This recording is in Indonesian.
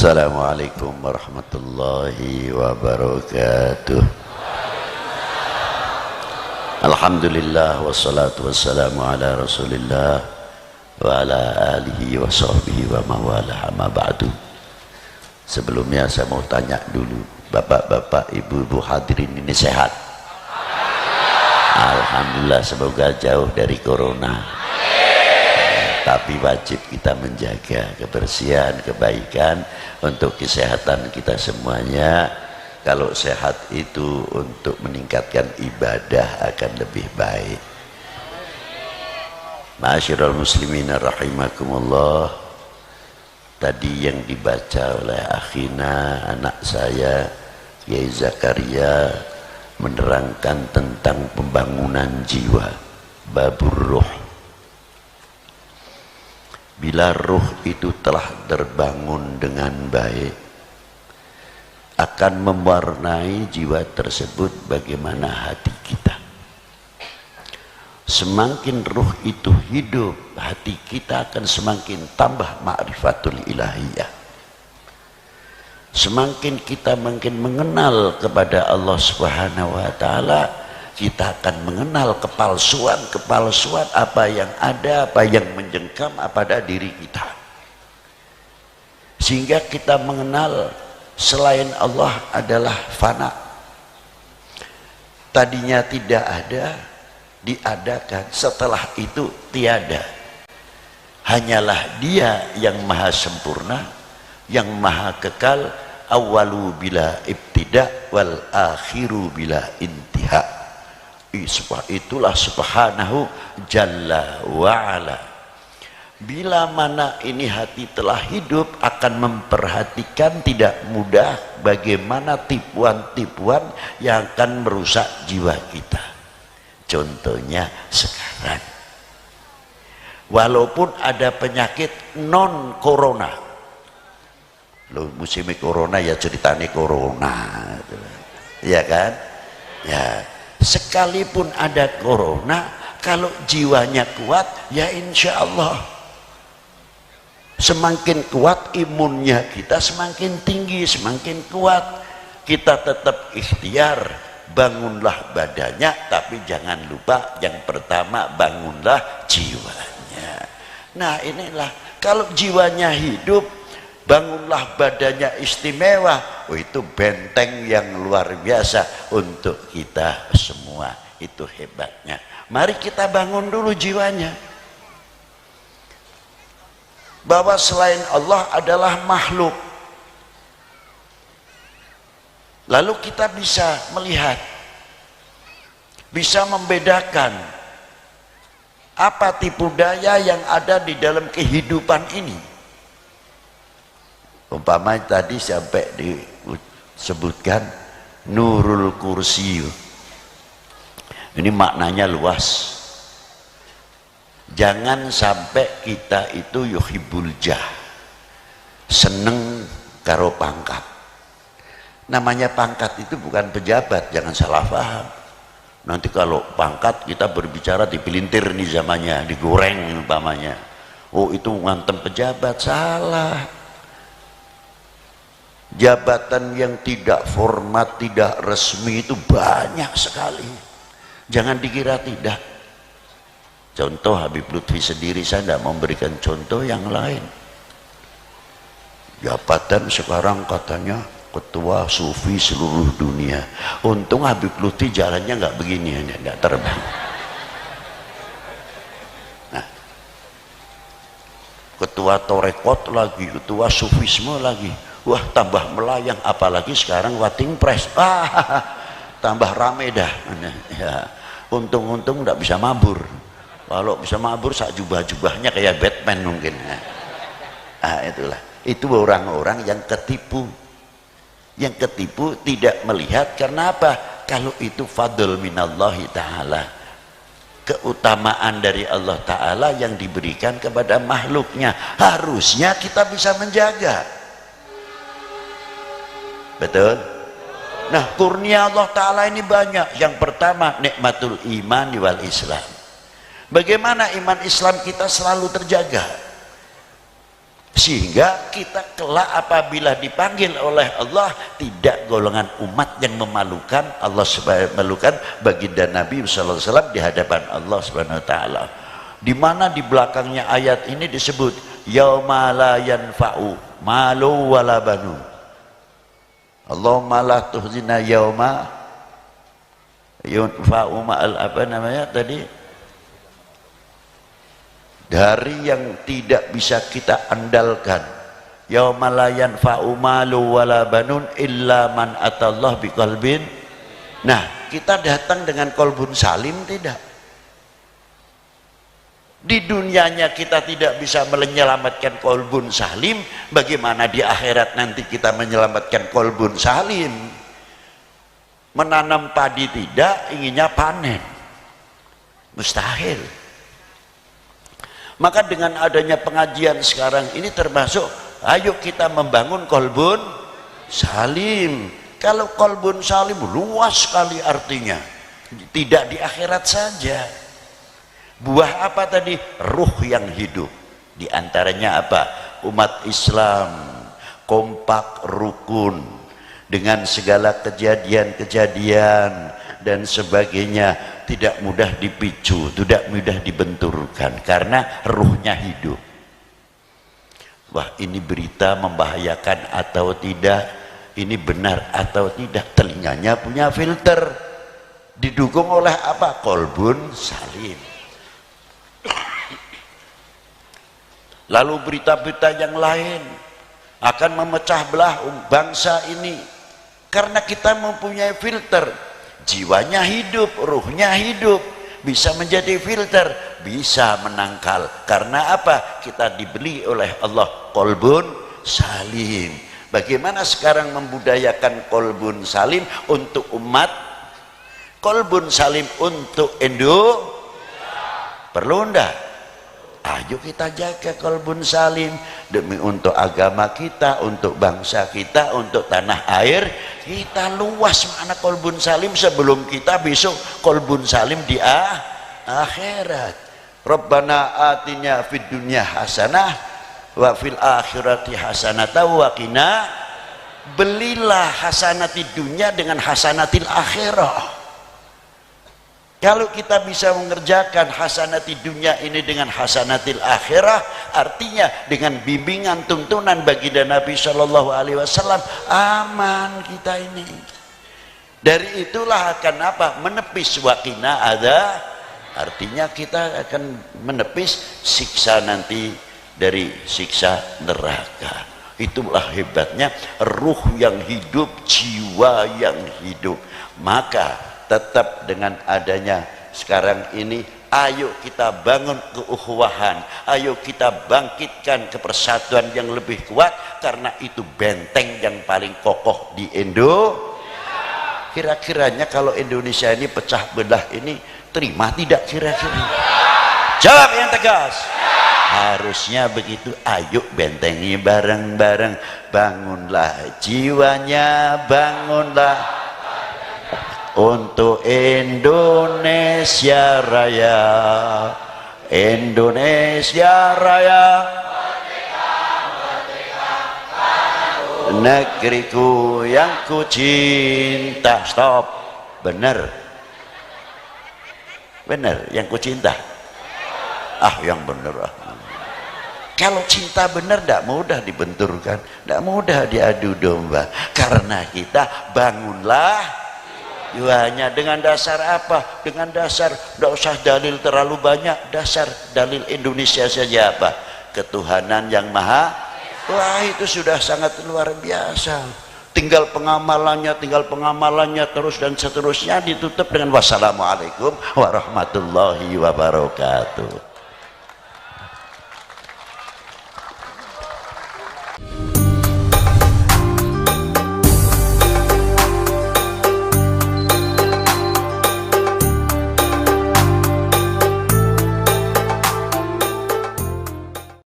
Assalamualaikum warahmatullahi wabarakatuh. Alhamdulillah wassalatu wassalamu ala rasulillah wa ala alihi wa sahbihi wa mawala amma ba'du. Sebelumnya saya mau tanya dulu, bapak-bapak, ibu-ibu hadirin ini sehat? Alhamdulillah, semoga jauh dari corona. Tapi wajib kita menjaga kebersihan, kebaikan untuk kesehatan kita semuanya. Kalau sehat itu untuk meningkatkan ibadah akan lebih baik. Ma'asyiral muslimin rahimakumullah. Tadi yang dibaca oleh akhina, anak saya Kiai Zakaria, menerangkan tentang pembangunan jiwa, babur ruh. Bila ruh itu telah terbangun dengan baik, akan mewarnai jiwa tersebut bagaimana hati kita. Semakin ruh itu hidup, hati kita akan semakin tambah ma'rifatul ilahiyah. Semakin kita makin mengenal kepada Allah Subhanahu wa ta'ala, kita akan mengenal kepalsuan apa yang ada, apa yang menjengkam pada diri kita. Sehingga kita mengenal selain Allah adalah fana. Tadinya tidak ada, diadakan, setelah itu tiada. Hanyalah Dia yang maha sempurna, yang maha kekal, awalu bila ibtida wal akhiru bila intiha. Itulah subhanahu jalla wa'ala. Bila mana ini hati telah hidup, akan memperhatikan tidak mudah bagaimana tipuan-tipuan yang akan merusak jiwa kita. Contohnya sekarang, walaupun ada penyakit non corona, lo musim corona ya ceritanya corona, ya kan? Ya. Sekalipun ada corona, kalau jiwanya kuat, ya insya Allah semakin kuat imunnya kita, semakin tinggi, semakin kuat. Kita tetap ikhtiar, bangunlah badannya, tapi jangan lupa yang pertama, bangunlah jiwanya. Nah inilah, kalau jiwanya hidup, bangunlah badannya istimewa. Oh, itu benteng yang luar biasa untuk kita semua. Itu hebatnya. Mari kita bangun dulu jiwanya, bahwa selain Allah adalah makhluk. Lalu kita bisa melihat, bisa membedakan apa tipu daya yang ada di dalam kehidupan ini. Umpama tadi sampai disebutkan nurul kursi, ini maknanya luas. Jangan sampai kita itu yuhibbul jah, seneng karo pangkat. Namanya pangkat itu bukan pejabat, jangan salah paham. Nanti kalau pangkat kita berbicara dipelintir nih zamannya, digoreng umpamanya. Oh itu ngantem pejabat, salah. Jabatan yang tidak format, tidak resmi itu banyak sekali. Jangan dikira tidak. Contoh Habib Lutfi sendiri, saya tidak memberikan contoh yang lain. Jabatan sekarang katanya ketua sufi seluruh dunia. Untung Habib Lutfi jalannya nggak begini, nggak terbang. Nah, ketua torekot lagi, ketua sufisme lagi. Wah tambah melayang, apalagi sekarang wating press, tambah rame dah. Ya, untung-untung tidak bisa mabur. Kalau bisa mabur sak jubah-jubahnya kayak Batman mungkin. Itulah, itu orang-orang yang ketipu. Yang ketipu tidak melihat, karena apa? Kalau itu fadl minallahi ta'ala, keutamaan dari Allah Ta'ala yang diberikan kepada makhluknya, harusnya kita bisa menjaga. Betul? Nah kurnia Allah Ta'ala ini banyak. Yang pertama nikmatul iman wal Islam. Bagaimana iman Islam kita selalu terjaga? sehingga kita kelak apabila dipanggil oleh Allah tidak golongan umat yang memalukan Allah memalukan baginda Nabi sallallahu alaihi wasallam di hadapan Allah Subhanahu wa taala. Di mana di belakangnya ayat ini disebut yauma la yanfa'u malu wala banun. Allahumma la tuhzina yauma yanfa'u ma'al apa namanya tadi, dari yang tidak bisa kita andalkan. Yauma la yanfa'u malu wala banun illa man atallah biqalbin. Nah, kita datang dengan qalbun salim tidak? Di dunianya kita tidak bisa menyelamatkan qalbun salim, bagaimana di akhirat nanti kita menyelamatkan qalbun salim? Menanam padi tidak, inginnya panen. Mustahil. Maka dengan adanya pengajian sekarang ini termasuk ayo kita membangun qalbun salim. Kalau qalbun salim luas sekali artinya, tidak di akhirat saja. Buah apa tadi? Ruh yang hidup. Di antaranya apa? Umat Islam kompak rukun dengan segala kejadian-kejadian dan sebagainya, tidak mudah dipicu, tidak mudah dibenturkan karena ruhnya hidup. Wah, ini berita membahayakan atau tidak, ini benar atau tidak, telinganya punya filter, didukung oleh apa? Qalbun salim. Lalu berita-berita yang lain akan memecah belah bangsa ini karena kita mempunyai filter. Jiwanya hidup, ruhnya hidup, bisa menjadi filter, bisa menangkal. Karena apa? Kita dibeli oleh Allah qalbun salim. Bagaimana sekarang membudayakan qalbun salim untuk umat? Qalbun salim untuk Indo perlu enggak? Ayo kita jaga qalbun salim demi untuk agama kita, untuk bangsa kita, untuk tanah air kita. Luas makna qalbun salim sebelum kita besok qalbun salim di akhirat. Rabbana atina fid dunya hasanah wa fil akhirati hasanah wa qina. Belilah hasanati dunia dengan hasanatil akhirah. Kalau kita bisa mengerjakan hasanati dunia ini dengan hasanatil akhirah, artinya dengan bimbingan tuntunan baginda Nabi Shallallahu Alaihi Wasallam, aman kita ini. Dari itulah akan apa? Menepis waqina ada, artinya kita akan menepis siksa nanti dari siksa neraka. Itulah hebatnya ruh yang hidup, jiwa yang hidup. Maka tetap dengan adanya sekarang ini, ayo kita bangun keukhuwahan, ayo kita bangkitkan kepersatuan yang lebih kuat, karena itu benteng yang paling kokoh di Indonesia. Kira-kiranya kalau Indonesia ini pecah belah ini, terima tidak kira-kira? Jawab yang tegas. Harusnya begitu. Ayo bentengi bareng-bareng, bangunlah jiwanya, bangunlah untuk Indonesia Raya. Indonesia Raya, negeriku yang ku cinta. Stop. Bener yang ku cinta. Yang bener. Kalau cinta bener tidak mudah dibenturkan, tidak mudah diadu domba, karena kita bangunlah hanya dengan dasar apa? Dengan dasar tidak usah dalil terlalu banyak, dasar dalil Indonesia saja apa? Ketuhanan yang maha. Wah, itu sudah sangat luar biasa. Tinggal pengamalannya terus dan seterusnya. Ditutup dengan wassalamualaikum warahmatullahi wabarakatuh.